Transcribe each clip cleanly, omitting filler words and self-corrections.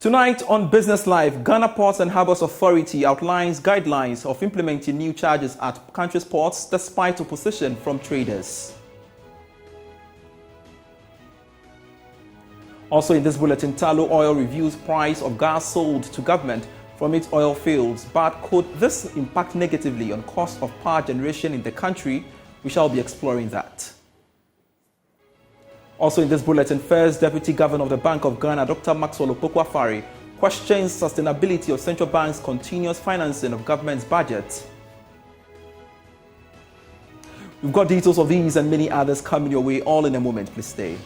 Tonight on Business Live, Ghana Ports and Harbours Authority outlines guidelines of implementing new charges at country's ports despite opposition from traders. Also in this bulletin, Tullow Oil reviews price of gas sold to government from its oil fields. But could this impact negatively on cost of power generation in the country? We shall be exploring that. Also in this bulletin, First Deputy Governor of the Bank of Ghana, Dr. Maxwell Opoku-Afari, questions sustainability of central bank's continuous financing of government's budget. We've got details of these and many others coming your way all in a moment. Please stay.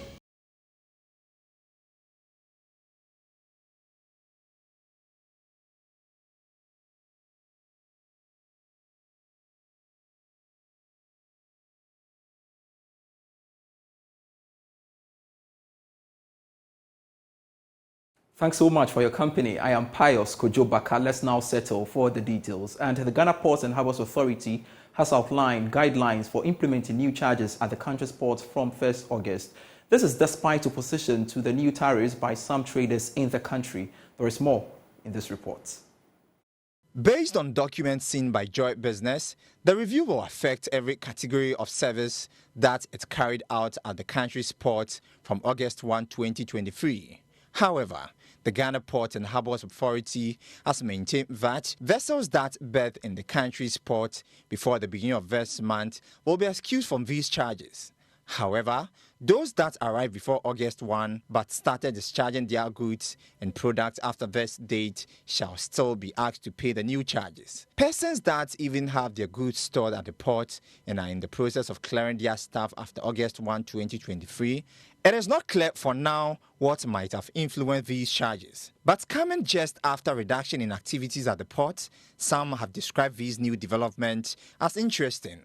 Thanks so much for your company. I am Pius Kojobaka. Let's now settle for the details. And the Ghana Ports and Harbours Authority has outlined guidelines for implementing new charges at the country's ports from 1st August. This is despite opposition to the new tariffs by some traders in the country. There is more in this report. Based on documents seen by Joy Business, the review will affect every category of service that it carried out at the country's ports from August 1, 2023. However, the Ghana Port and Harbours Authority has maintained that vessels that berth in the country's port before the beginning of this month will be excused from these charges. However, those that arrived before August 1 but started discharging their goods and products after this date shall still be asked to pay the new charges. Persons that even have their goods stored at the port and are in the process of clearing their stuff after August 1, 2023, it is not clear for now what might have influenced these charges. But coming just after reduction in activities at the port, some have described these new developments as interesting.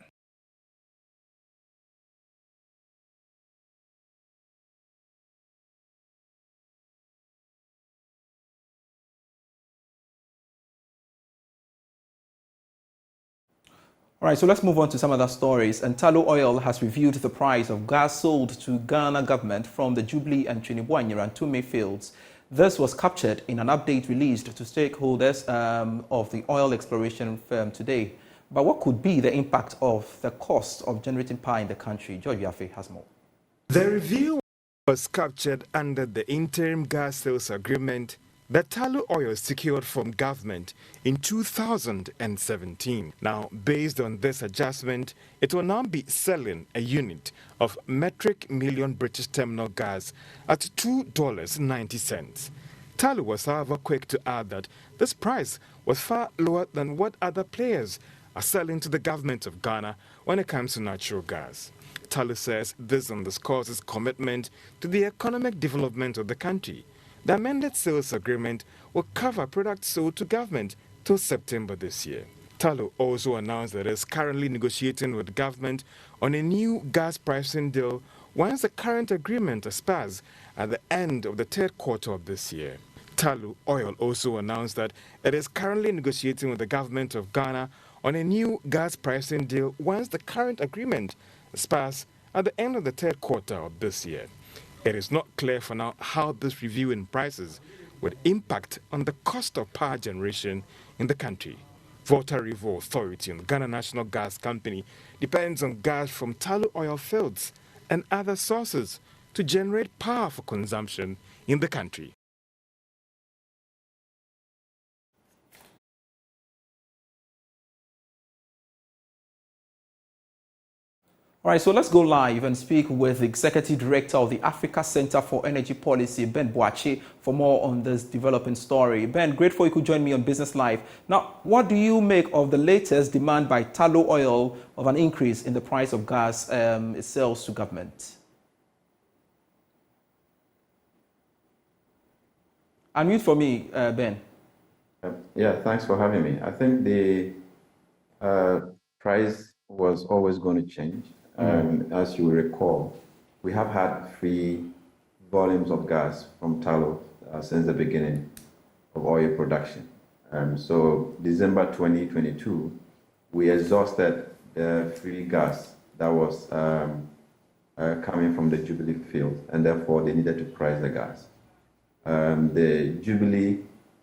All right, so let's move on to some other stories. And Tullow Oil has reviewed the price of gas sold to Ghana government from the Jubilee and Tume fields. This was captured in an update released to stakeholders of the oil exploration firm today. But what could be the impact of the cost of generating power in the country? George Biafe has more. The review was captured under the interim gas sales agreement that Tullow Oil secured from government in 2017. Now, based on this adjustment, it will now be selling a unit of metric million British terminal gas at $2.90. Tullow was, however, quick to add that this price was far lower than what other players are selling to the government of Ghana when it comes to natural gas. Tullow says this underscores its commitment to the economic development of the country. The amended sales agreement will cover products sold to government till September this year. Tullow also announced that it is currently negotiating with government on a new gas pricing deal once the current agreement expires at the end of the third quarter of this year. Tullow Oil also announced that it is currently negotiating with the government of Ghana on a new gas pricing deal once the current agreement expires at the end of the third quarter of this year. It is not clear for now how this review in prices would impact on the cost of power generation in the country. Volta River Authority and Ghana National Gas Company depends on gas from Tullow oil fields and other sources to generate power for consumption in the country. All right, so let's go live and speak with the Executive Director of the Africa Center for Energy Policy, Ben Buachi, for more on this developing story. Ben, grateful you could join me on Business Live. Now, what do you make of the latest demand by Tullow Oil of an increase in the price of gas it sells to government? Unmute for me, Ben. Yeah, thanks for having me. I think the price was always going to change. As you will recall, we have had free volumes of gas from Tullow since the beginning of oil production. So December 2022, we exhausted the free gas that was coming from the Jubilee field, and therefore they needed to price the gas. the Jubilee,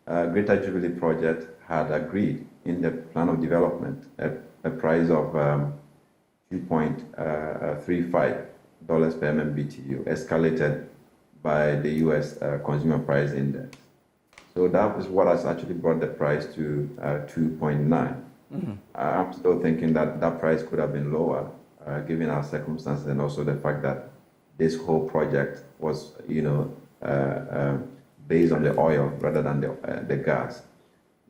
Greater Jubilee project had agreed in the plan of development a price of $2.35 per MMBTU, escalated by the U.S. Consumer Price Index. So that is what has actually brought the price to 2.9. I'm still thinking that that price could have been lower, given our circumstances, and also the fact that this whole project was, based on the oil rather than the gas.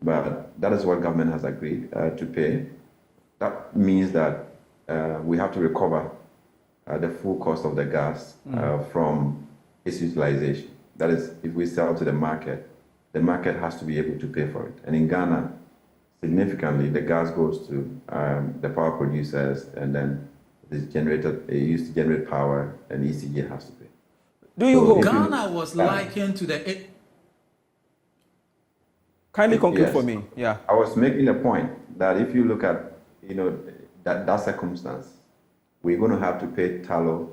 But that is what government has agreed to pay. That means that we have to recover the full cost of the gas from its utilization. That is, if we sell to the market has to be able to pay for it. And in Ghana, significantly, the gas goes to the power producers, and then it is generated, it used to generate power, and ECG has to pay. Do you hope Ghana was likened to the... Kindly conclude Yes. for me. Yeah. I was making a point that if you look at, that circumstance, we're going to have to pay Tullow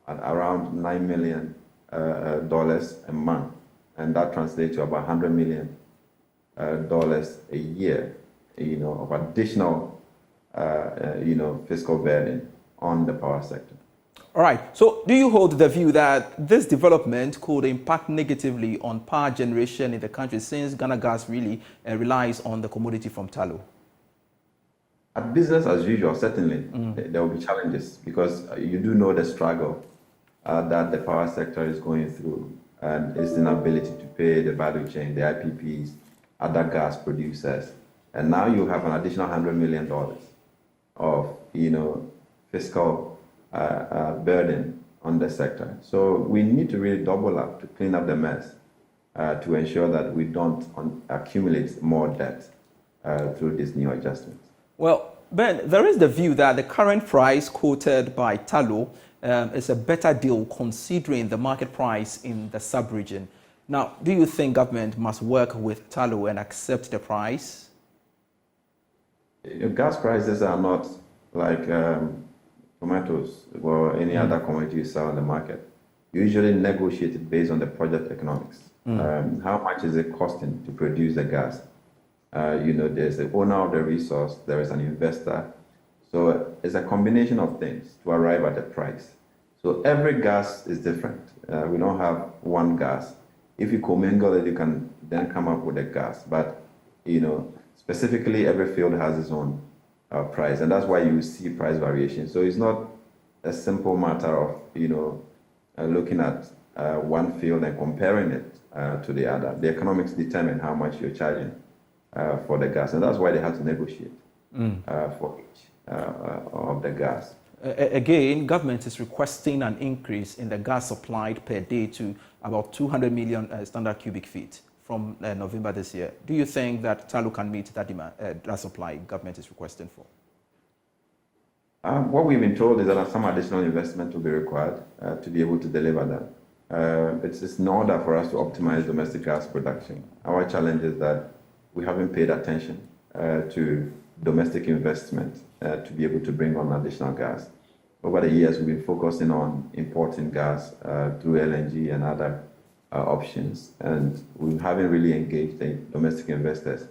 at around $9 million a month, and that translates to about $100 million a year, of additional, fiscal burden on the power sector. All right. So do you hold the view that this development could impact negatively on power generation in the country, since Ghana Gas really relies on the commodity from Tullow? At business as usual, certainly, there will be challenges, because you do know the struggle that the power sector is going through, and its inability to pay the value chain, the IPPs, other gas producers. And now you have an additional $100 million of, fiscal burden on the sector. So we need to really double up to clean up the mess, to ensure that we don't accumulate more debt through these new adjustments. Well, Ben, there is the view that the current price quoted by Tullow is a better deal considering the market price in the sub-region. Now, do you think government must work with Tullow and accept the price? Gas prices are not like tomatoes or any other commodity you sell on the market. You usually negotiate it based on the project economics. How much is it costing to produce the gas? There's the owner of the resource, there is an investor. So it's a combination of things to arrive at the price. So every gas is different. We don't have one gas. If you commingle it, you can then come up with a gas. But, specifically, every field has its own price, and that's why you see price variation. So it's not a simple matter of, looking at one field and comparing it to the other. The economics determine how much you're charging for the gas, and that's why they have to negotiate for each of the gas. Again, government is requesting an increase in the gas supplied per day to about 200 million standard cubic feet from November this year. Do you think that Tullow can meet that demand, that supply government is requesting for? What we've been told is that some additional investment will be required to be able to deliver that. It's in order for us to optimize domestic gas production. Our challenge is that we haven't paid attention to domestic investment to be able to bring on additional gas. Over the years, we've been focusing on importing gas through LNG and other options, and we haven't really engaged the domestic investors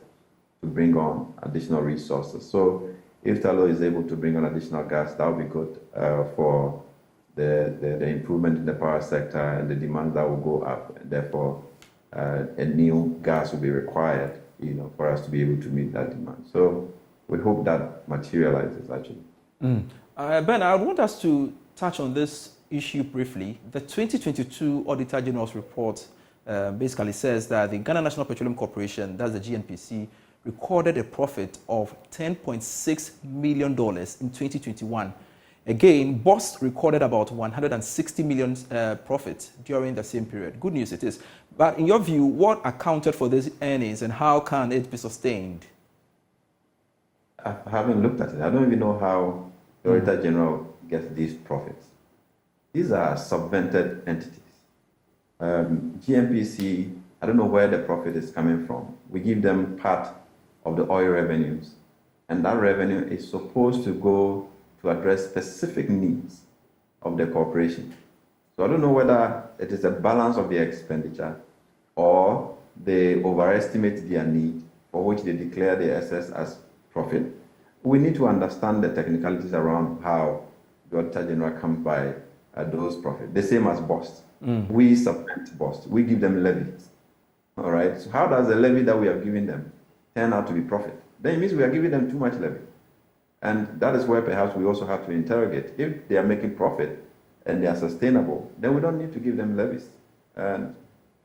to bring on additional resources. So if Tullow is able to bring on additional gas, that would be good for the improvement in the power sector and the demand that will go up. Therefore, a new gas will be required, for us to be able to meet that demand. So we hope that materializes, actually. Ben, I want us to touch on this issue briefly. The 2022 Auditor General's report basically says that the Ghana National Petroleum Corporation, that's the GNPC, recorded a profit of $10.6 million in 2021. Again, BOST recorded about 160 million profit during the same period. Good news it is. But in your view, what accounted for these earnings and how can it be sustained? I haven't looked at it. I don't even know how the Auditor General gets these profits. These are subvented entities. GNPC, I don't know where the profit is coming from. We give them part of the oil revenues, and that revenue is supposed to go to address specific needs of the corporation. So I don't know whether it is a balance of the expenditure or they overestimate their need, for which they declare the excess as profit. We need to understand the technicalities around how the Auditor General comes by those profits. The same as BOST. We supplement BOST. We give them levies. All right. So how does the levy that we are giving them turn out to be profit? Then it means we are giving them too much levy. And that is where perhaps we also have to interrogate. If they are making profit and they are sustainable, then we don't need to give them levies. And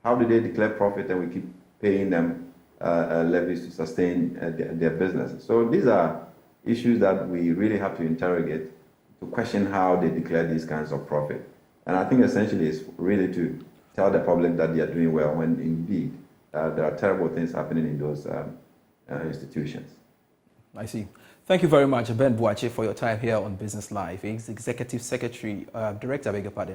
how do they declare profit and we keep paying them levies to sustain their businesses? So these are issues that we really have to interrogate to question how they declare these kinds of profit. And I think essentially it's really to tell the public that they are doing well when indeed there are terrible things happening in those institutions. I see. Thank you very much, Ben Buachi, for your time here on Business Live. He's Executive Secretary, Director,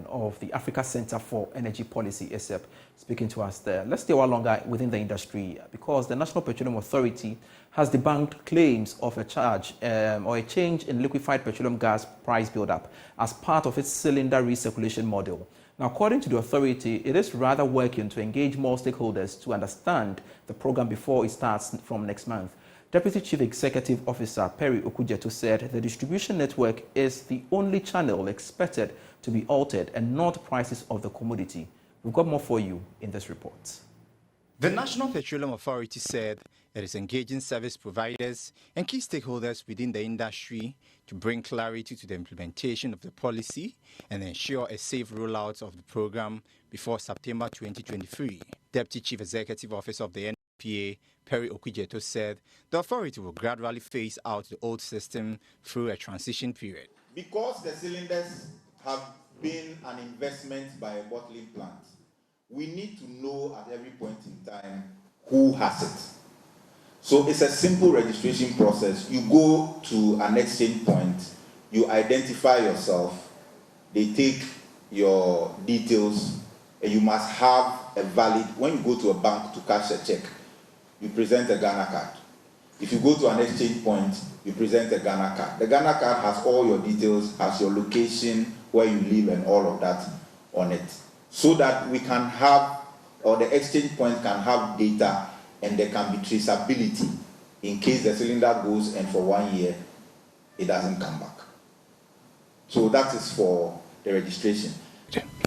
of the Africa Center for Energy Policy, ASEP, speaking to us there. Let's stay a while longer within the industry because the National Petroleum Authority has debunked claims of a charge or a change in liquefied petroleum gas price build-up as part of its cylinder recirculation model. Now, according to the authority, it is rather working to engage more stakeholders to understand the program before it starts from next month. Deputy Chief Executive Officer Perry Okujeto said the distribution network is the only channel expected to be altered and not prices of the commodity. We've got more for you in this report. The National Petroleum Authority said it is engaging service providers and key stakeholders within the industry to bring clarity to the implementation of the policy and ensure a safe rollout of the program before September 2023. Deputy Chief Executive Officer of the NPA, Perry Okujeto, said the authority will gradually phase out the old system through a transition period. Because the cylinders have been an investment by a bottling plant, we need to know at every point in time who has it. So it's a simple registration process. You go to an exchange point, you identify yourself, they take your details, and you must have a valid, when you go to a bank to cash a check, you present a Ghana card. If you go to an exchange point, you present a Ghana card. The Ghana card has all your details, has your location, where you live, and all of that on it. So that we can have, or the exchange point can have data, and there can be traceability in case the cylinder goes and for 1 year, it doesn't come back. So that is for the registration.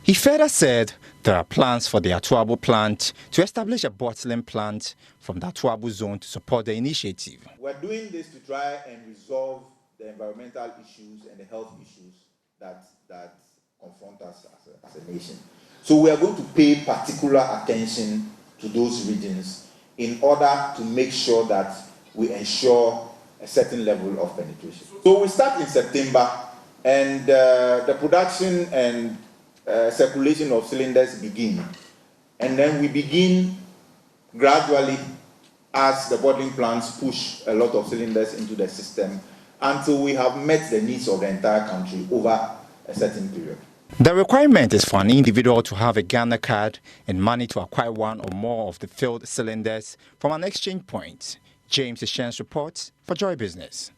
He further said there are plans for the Atuabo plant to establish a bottling plant from the Atuabo zone to support the initiative. We're doing this to try and resolve the environmental issues and the health issues that confront us as a nation. So we are going to pay particular attention to those regions in order to make sure that we ensure a certain level of penetration. So we start in September, and the production and circulation of cylinders begin. And then we begin gradually as the bottling plants push a lot of cylinders into the system until we have met the needs of the entire country over a certain period. The requirement is for an individual to have a Ghana card and money to acquire one or more of the filled cylinders from an exchange point. James Ishen's reports for Joy Business.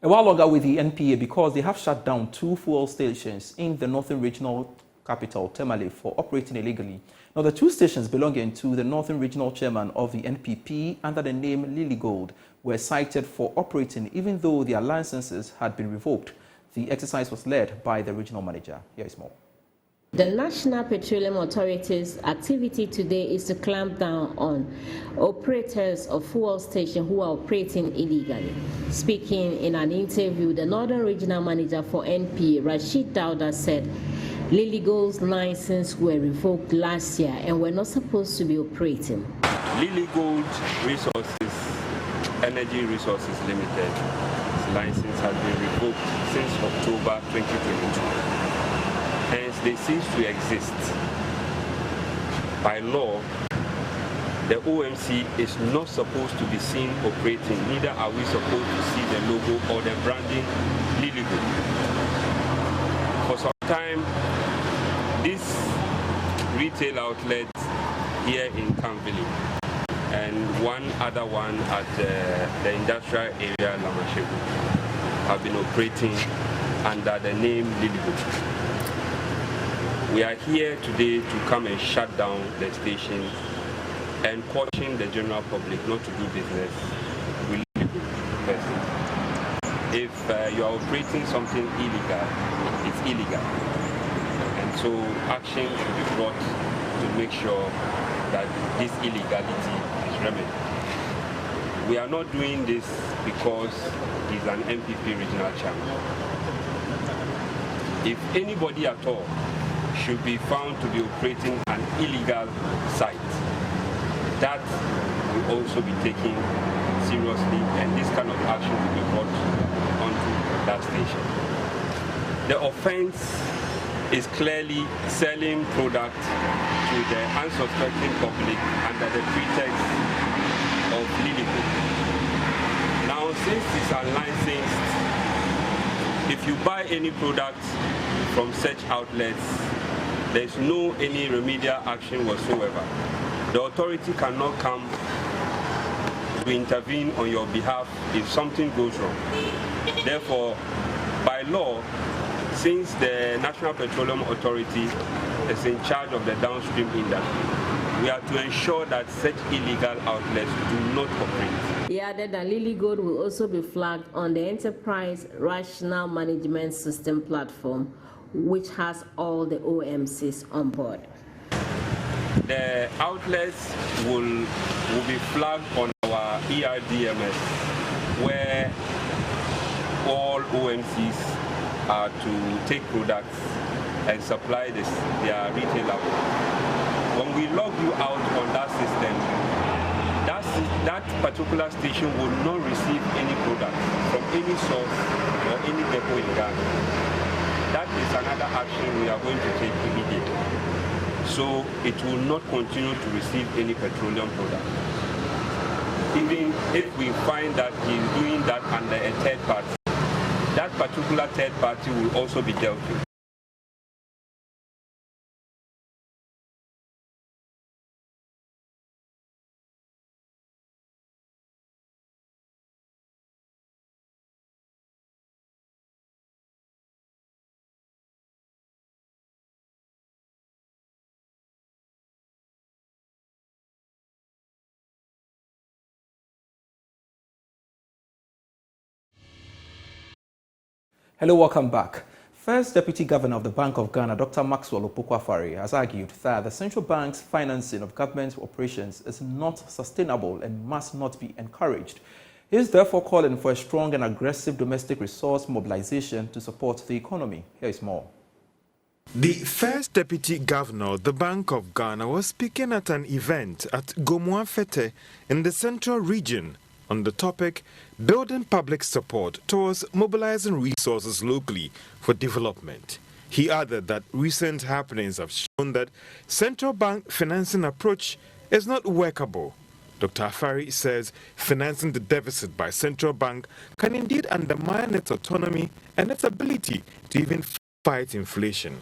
A while longer with the NPA because they have shut down 2 fuel stations in the Northern Regional Capital, Tamale, for operating illegally. Now, the 2 stations belonging to the Northern Regional Chairman of the NPP under the name Lily Gold were cited for operating even though their licenses had been revoked. The exercise was led by the regional manager. Here is more. The National Petroleum Authority's activity today is to clamp down on operators of fuel stations who are operating illegally. Speaking in an interview, the Northern Regional Manager for NP, Rashid Dauda, said Lily Gold's license were revoked last year and were not supposed to be operating. Lily Gold Resources, Energy Resources Limited, license has been revoked since October 2022. Hence, they cease to exist. By law, the OMC is not supposed to be seen operating, neither are we supposed to see the logo or the branding Lily Gold. For some time, this retail outlet here in Canville and one other one at the industrial area Lamashebu have been operating under the name Lily Gold. We are here today to come and shut down the station and caution the general public not to do business with illegal persons. If you are operating something illegal, it's illegal. And so action should be brought to make sure that this illegality is remedied. We are not doing this because he's an MPP regional chairman. If anybody at all should be found to be operating an illegal site, that will also be taken seriously, and this kind of action will be brought onto that station. The offense is clearly selling product to the unsuspecting public under the pretext of Lilliput. Now, since it's unlicensed, if you buy any product from such outlets, there's no any remedial action whatsoever. The authority cannot come to intervene on your behalf if something goes wrong. Therefore, by law, since the National Petroleum Authority is in charge of the downstream industry, we are to ensure that such illegal outlets do not operate. He added that Lily Gold will also be flagged on the Enterprise Rational Management System platform, which has all the OMCs on board. The outlets will be flagged on our ERDMS, where all OMCs are to take products and supply their retail outlets. When we log you out on that system, that particular station will not receive any product from any source or any depot in Ghana. That is another action we are going to take immediately. So it will not continue to receive any petroleum product. Even if we find that he's doing that under a third party, that particular third party will also be dealt with. Hello, welcome back. First Deputy Governor of the Bank of Ghana, Dr. Maxwell Opoku-Afari, has argued that the central bank's financing of government operations is not sustainable and must not be encouraged. He is therefore calling for a strong and aggressive domestic resource mobilization to support the economy. Here is more. The first Deputy Governor of the Bank of Ghana was speaking at an event at Gomuafete in the Central Region on the topic, building public support towards mobilizing resources locally for development. He added that recent happenings have shown that central bank financing approach is not workable. Dr. Afari says financing the deficit by central bank can indeed undermine its autonomy and its ability to even fight inflation.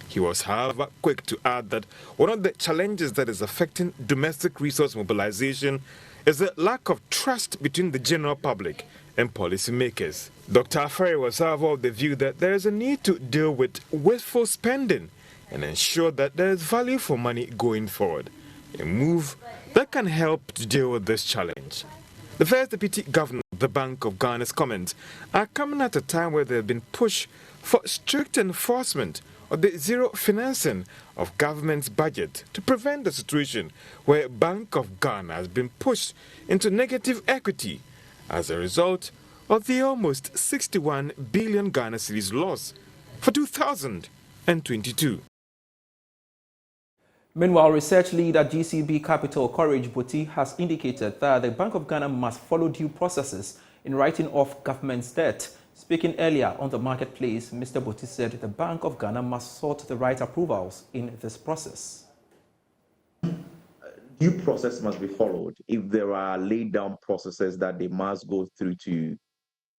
He was, however, quick to add that one of the challenges that is affecting domestic resource mobilization is the lack of trust between the general public and policymakers. Dr. Afari was, however, of the view that there is a need to deal with wasteful spending and ensure that there is value for money going forward, a move that can help to deal with this challenge. The first Deputy Governor of the Bank of Ghana's comments are coming at a time where there have been push for strict enforcement of the zero financing of government's budget to prevent the situation where Bank of Ghana has been pushed into negative equity as a result of the almost 61 billion Ghana cedis loss for 2022. Meanwhile, research lead at GCB Capital, Courage Boti, has indicated that the Bank of Ghana must follow due processes in writing off government's debt. Speaking earlier on the marketplace, Mr. Boti said the Bank of Ghana must sort the right approvals in this process. Due process must be followed. If there are laid down processes that they must go through to,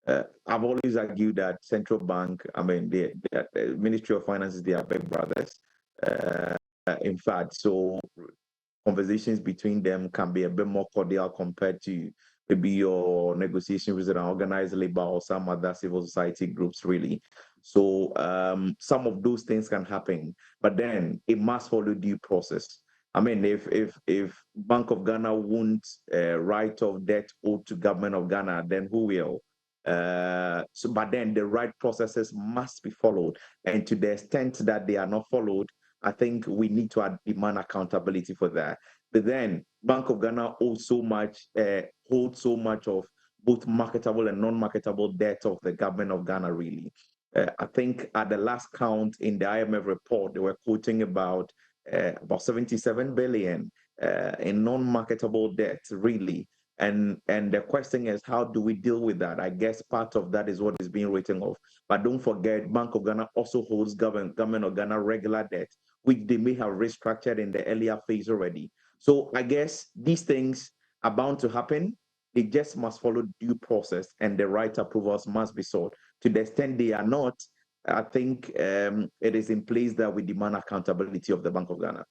I've always argued that central bank, the Ministry of Finance is their big brothers. In fact, so conversations between them can be a bit more cordial compared to maybe your negotiation with an organized labor or some other civil society groups, really. So some of those things can happen, but then it must follow due process. I mean, if Bank of Ghana won't write off debt owed to government of Ghana, then who will? But then the right processes must be followed, and to the extent that they are not followed, I think we need to demand accountability for that. But then Bank of Ghana holds so much of both marketable and non-marketable debt of the government of Ghana, really. I think at the last count in the IMF report, they were quoting about 77 billion in non-marketable debt, really. And the question is, how do we deal with that? I guess part of that is what is being written off. But don't forget, Bank of Ghana also holds government of Ghana regular debt, which they may have restructured in the earlier phase already. So I guess these things are bound to happen. They just must follow due process, and the right approvals must be sought. To the extent they are not, I think it is in place that we demand accountability of the Bank of Ghana.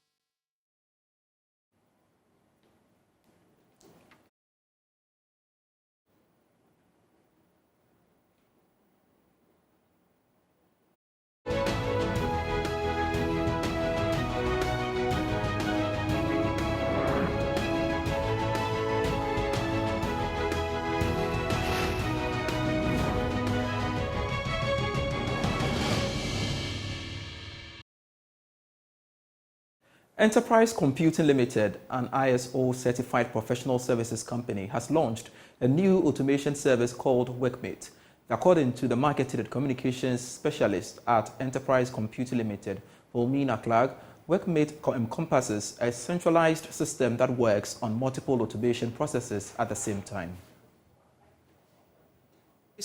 Enterprise Computing Limited, an ISO-certified professional services company, has launched a new automation service called Workmate. According to the marketing and communications specialist at Enterprise Computing Limited, Volmina Clark, Workmate encompasses a centralized system that works on multiple automation processes at the same time.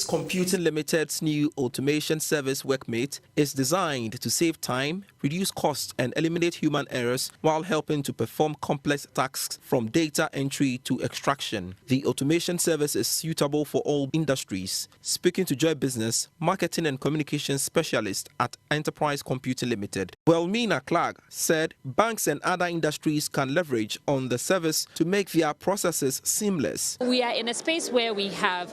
Computing Limited's new automation service Workmate is designed to save time, reduce costs and eliminate human errors while helping to perform complex tasks from data entry to extraction. The automation service is suitable for all industries. Speaking to Joy Business, marketing and communications specialist at Enterprise Computing Limited, Welmina Clark said banks and other industries can leverage on the service to make their processes seamless. We are in a space where we have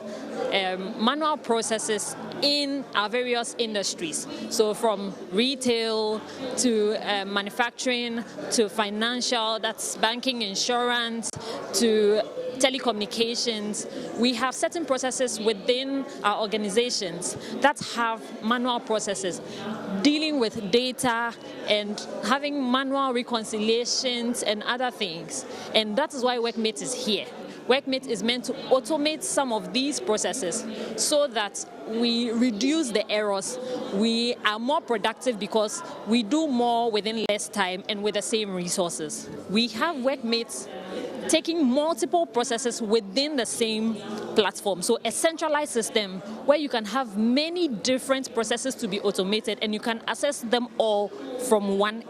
manual processes in our various industries. So from retail to manufacturing to financial, that's banking, insurance, to telecommunications. We have certain processes within our organizations that have manual processes dealing with data and having manual reconciliations and other things. And that is why Workmate is here. Workmate is meant to automate some of these processes so that we reduce the errors. We are more productive because we do more within less time and with the same resources. We have Workmates taking multiple processes within the same platform. So a centralized system where you can have many different processes to be automated and you can access them all from one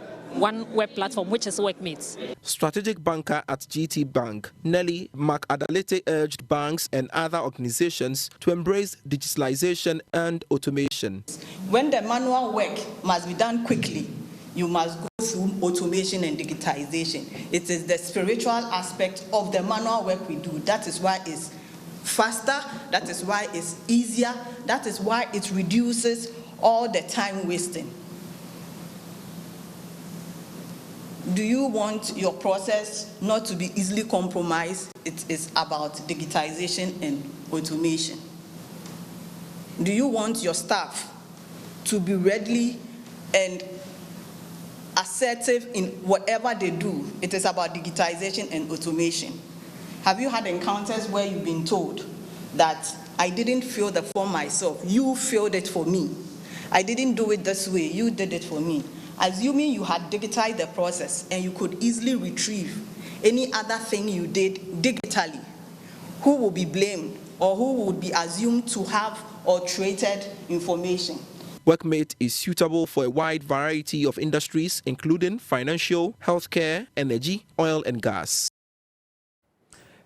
web platform, which is Workmate. Strategic banker at GT Bank, Nelly McAdalete, urged banks and other organizations to embrace digitalization and automation. When the manual work must be done quickly, you must go through automation and digitization. It is the spiritual aspect of the manual work we do. That is why it's faster, that is why it's easier, that is why it reduces all the time wasting. Do you want your process not to be easily compromised? It is about digitization and automation. Do you want your staff to be readily and assertive in whatever they do? It is about digitization and automation. Have you had encounters where you've been told that I didn't fill the form myself, you filled it for me? I didn't do it this way, you did it for me. Assuming you had digitized the process and you could easily retrieve any other thing you did digitally, who will be blamed or who would be assumed to have altered information? Workmate is suitable for a wide variety of industries, including financial, healthcare, energy, oil and gas.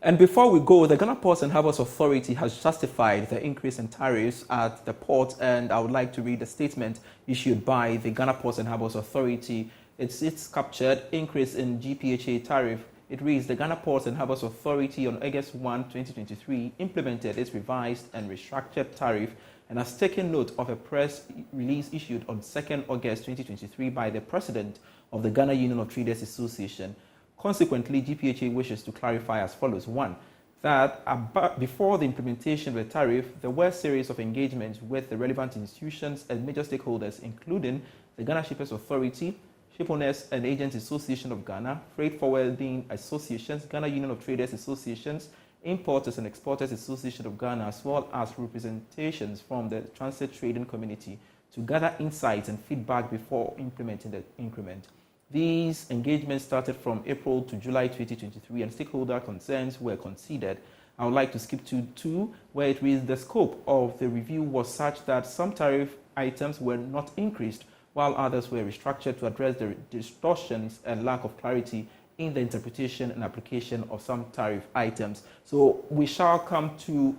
And before we go, the Ghana Ports and Harbours Authority has justified the increase in tariffs at the port, and I would like to read a statement issued by the Ghana Ports and Harbours Authority. It's captured increase in GPHA tariff It reads, the Ghana Ports and Harbours Authority on August 1, 2023 implemented its revised and restructured tariff and has taken note of a press release issued on 2nd August 2023 by the President of the Ghana Union of Traders Association. Consequently, GPHA wishes to clarify as follows. 1. That before the implementation of the tariff, there were a series of engagements with the relevant institutions and major stakeholders, including the Ghana Shippers Authority, Shipowners and Agents Association of Ghana, Freight Forwarding Associations, Ghana Union of Traders Associations, Importers and Exporters Association of Ghana, as well as representations from the transit trading community to gather insights and feedback before implementing the increment. These engagements started from April to July 2023 and stakeholder concerns were considered. I would like to skip to 2, where it reads the scope of the review was such that some tariff items were not increased, while others were restructured to address the distortions and lack of clarity in the interpretation and application of some tariff items. So we shall come to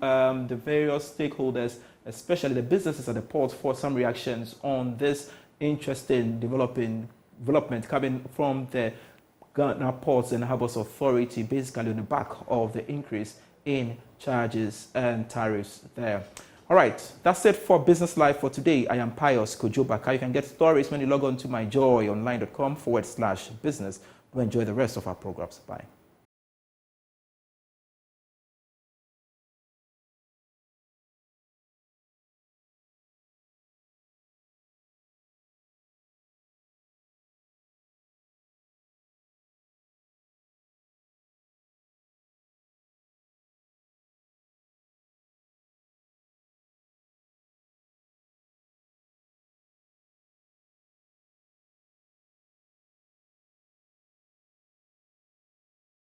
the various stakeholders, especially the businesses at the port, for some reactions on this interesting development coming from the Ghana Ports and Harbours Authority, basically on the back of the increase in charges and tariffs there. All right, that's it for Business Live for today. I am Pius Kojobaka. You can get stories when you log on to myjoyonline.com/business. We'll enjoy the rest of our programs. Bye.